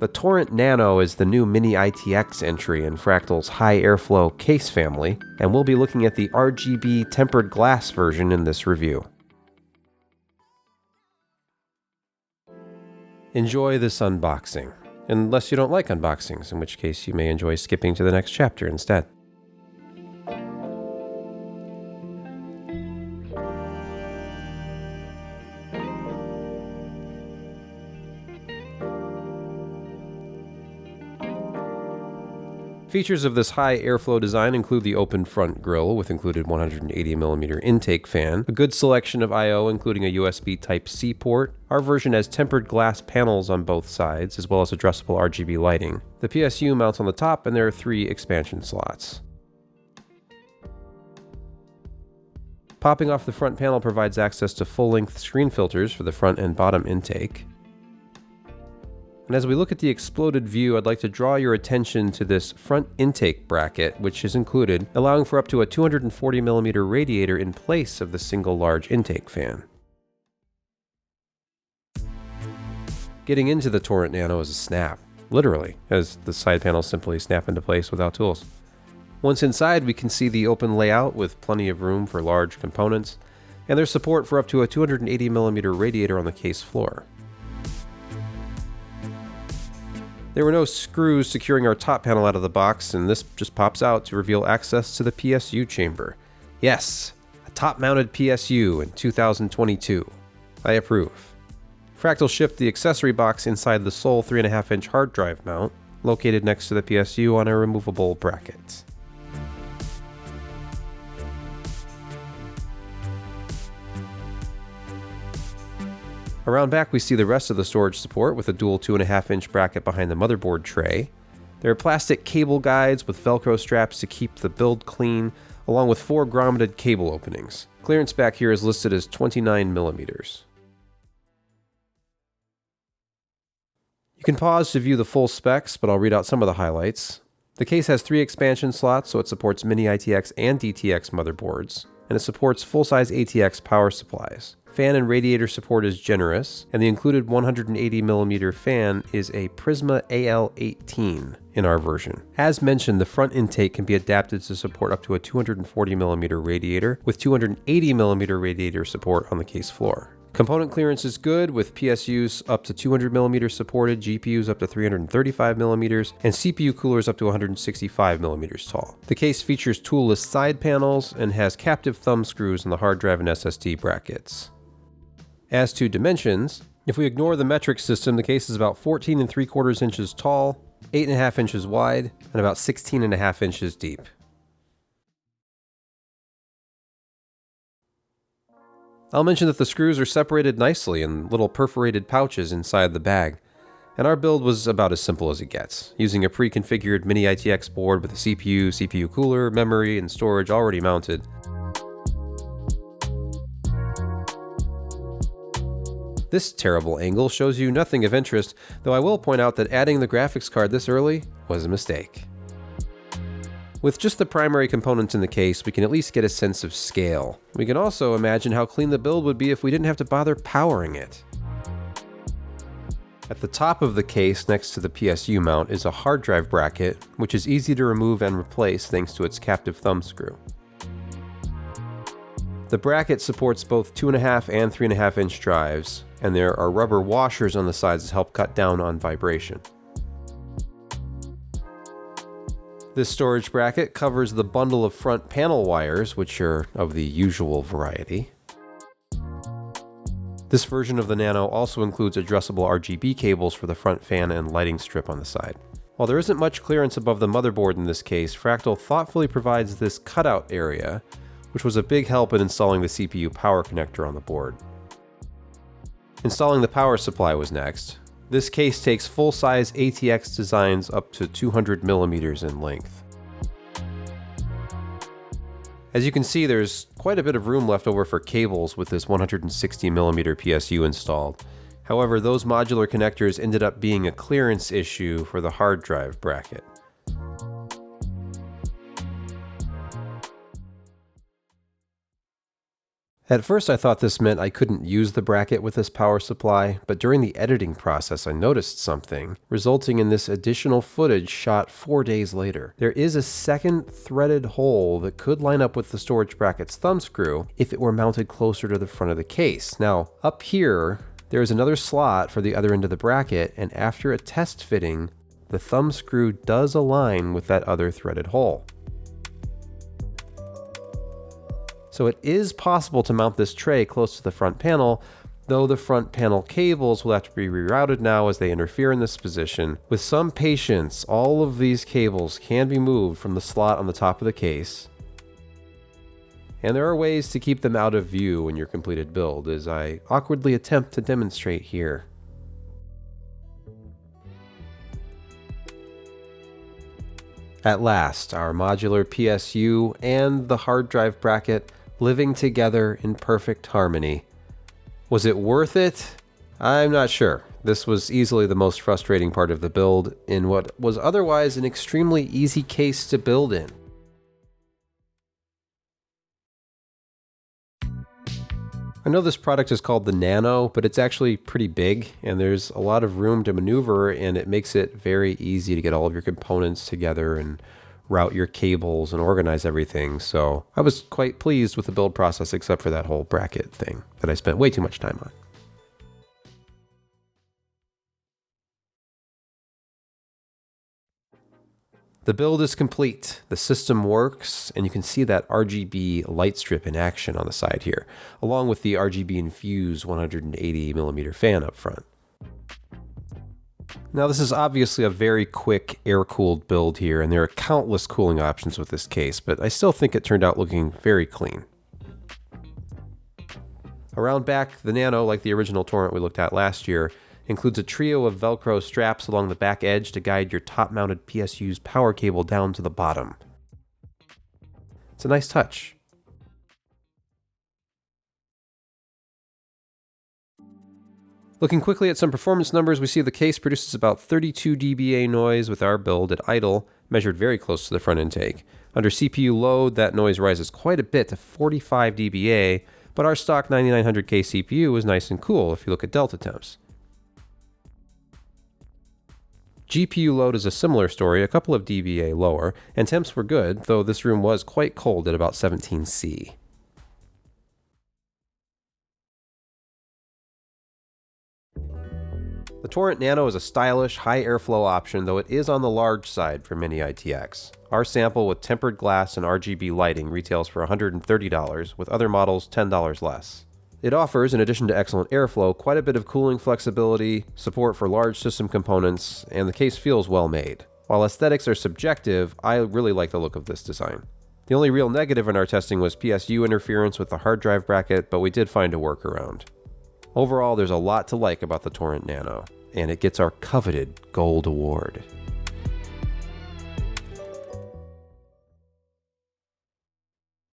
The Torrent Nano is the new Mini-ITX entry in Fractal's high airflow case family, and we'll be looking at the RGB tempered glass version in this review. Enjoy this unboxing, unless you don't like unboxings, in which case you may enjoy skipping to the next chapter instead. Features of this high airflow design include the open front grille with included 180mm intake fan, a good selection of I/O including a USB Type-C port. Our version has tempered glass panels on both sides, as well as addressable RGB lighting. The PSU mounts on the top, and there are 3 expansion slots. Popping off the front panel provides access to full-length screen filters for the front and bottom intake. And as we look at the exploded view, I'd like to draw your attention to this front intake bracket, which is included, allowing for up to a 240mm radiator in place of the single large intake fan. Getting into the Torrent Nano is a snap, literally, as the side panels simply snap into place without tools. Once inside, we can see the open layout with plenty of room for large components, and there's support for up to a 280mm radiator on the case floor. There were no screws securing our top panel out of the box, and this just pops out to reveal access to the PSU chamber. Yes, a top-mounted PSU in 2022. I approve. Fractal shipped the accessory box inside the sole 3.5-inch hard drive mount, located next to the PSU on a removable bracket. Around back we see the rest of the storage support with a dual 2.5-inch bracket behind the motherboard tray. There are plastic cable guides with Velcro straps to keep the build clean, along with 4 grommeted cable openings. Clearance back here is listed as 29mm. You can pause to view the full specs, but I'll read out some of the highlights. The case has 3 expansion slots, so it supports Mini-ITX and DTX motherboards, and it supports full-size ATX power supplies. Fan and radiator support is generous, and the included 180mm fan is a Prisma AL18 in our version. As mentioned, the front intake can be adapted to support up to a 240mm radiator, with 280mm radiator support on the case floor. Component clearance is good, with PSUs up to 200mm supported, GPUs up to 335mm, and CPU coolers up to 165mm tall. The case features toolless side panels and has captive thumb screws in the hard drive and SSD brackets. As to dimensions, if we ignore the metric system, the case is about 14 3/4 inches tall, 8.5 inches wide, and about 16.5 inches deep. I'll mention that the screws are separated nicely in little perforated pouches inside the bag, and our build was about as simple as it gets, using a pre-configured Mini-ITX board with a CPU, CPU cooler, memory, and storage already mounted. This terrible angle shows you nothing of interest, though I will point out that adding the graphics card this early was a mistake. With just the primary components in the case, we can at least get a sense of scale. We can also imagine how clean the build would be if we didn't have to bother powering it. At the top of the case, next to the PSU mount, is a hard drive bracket, which is easy to remove and replace thanks to its captive thumb screw. The bracket supports both 2.5 and 3.5-inch drives, and there are rubber washers on the sides to help cut down on vibration. This storage bracket covers the bundle of front panel wires, which are of the usual variety. This version of the Nano also includes addressable RGB cables for the front fan and lighting strip on the side. While there isn't much clearance above the motherboard in this case, Fractal thoughtfully provides this cutout area, which was a big help in installing the CPU power connector on the board. Installing the power supply was next. This case takes full-size ATX designs up to 200mm in length. As you can see, there's quite a bit of room left over for cables with this 160mm PSU installed. However, those modular connectors ended up being a clearance issue for the hard drive bracket. At first I thought this meant I couldn't use the bracket with this power supply, but during the editing process I noticed something, resulting in this additional footage shot 4 days later. There is a second threaded hole that could line up with the storage bracket's thumb screw if it were mounted closer to the front of the case. Now, up here, there is another slot for the other end of the bracket, and after a test fitting, the thumb screw does align with that other threaded hole. So it is possible to mount this tray close to the front panel, though the front panel cables will have to be rerouted now as they interfere in this position. With some patience, all of these cables can be moved from the slot on the top of the case. And there are ways to keep them out of view in your completed build, as I awkwardly attempt to demonstrate here. At last, our modular PSU and the hard drive bracket living together in perfect harmony. Was it worth it? I'm not sure. This was easily the most frustrating part of the build in what was otherwise an extremely easy case to build in. I know this product is called the Nano, but it's actually pretty big and there's a lot of room to maneuver, and it makes it very easy to get all of your components together and route your cables and organize everything. So I was quite pleased with the build process, except for that whole bracket thing that I spent way too much time on. The build is complete, the system works, and you can see that RGB light strip in action on the side here, along with the RGB infused 180mm fan up front. Now this is obviously a very quick air-cooled build here, and there are countless cooling options with this case, but I still think it turned out looking very clean. Around back, the Nano, like the original Torrent we looked at last year, includes a trio of Velcro straps along the back edge to guide your top-mounted PSU's power cable down to the bottom. It's a nice touch. Looking quickly at some performance numbers, we see the case produces about 32 dBA noise with our build at idle, measured very close to the front intake. Under CPU load, that noise rises quite a bit to 45 dBA, but our stock 9900K CPU is nice and cool if you look at delta temps. GPU load is a similar story, a couple of dBA lower, and temps were good, though this room was quite cold at about 17C. The Torrent Nano is a stylish, high airflow option, though it is on the large side for Mini-ITX. Our sample with tempered glass and RGB lighting retails for $130, with other models $10 less. It offers, in addition to excellent airflow, quite a bit of cooling flexibility, support for large system components, and the case feels well made. While aesthetics are subjective, I really like the look of this design. The only real negative in our testing was PSU interference with the hard drive bracket, but we did find a workaround. Overall, there's a lot to like about the Torrent Nano, and it gets our coveted Gold Award.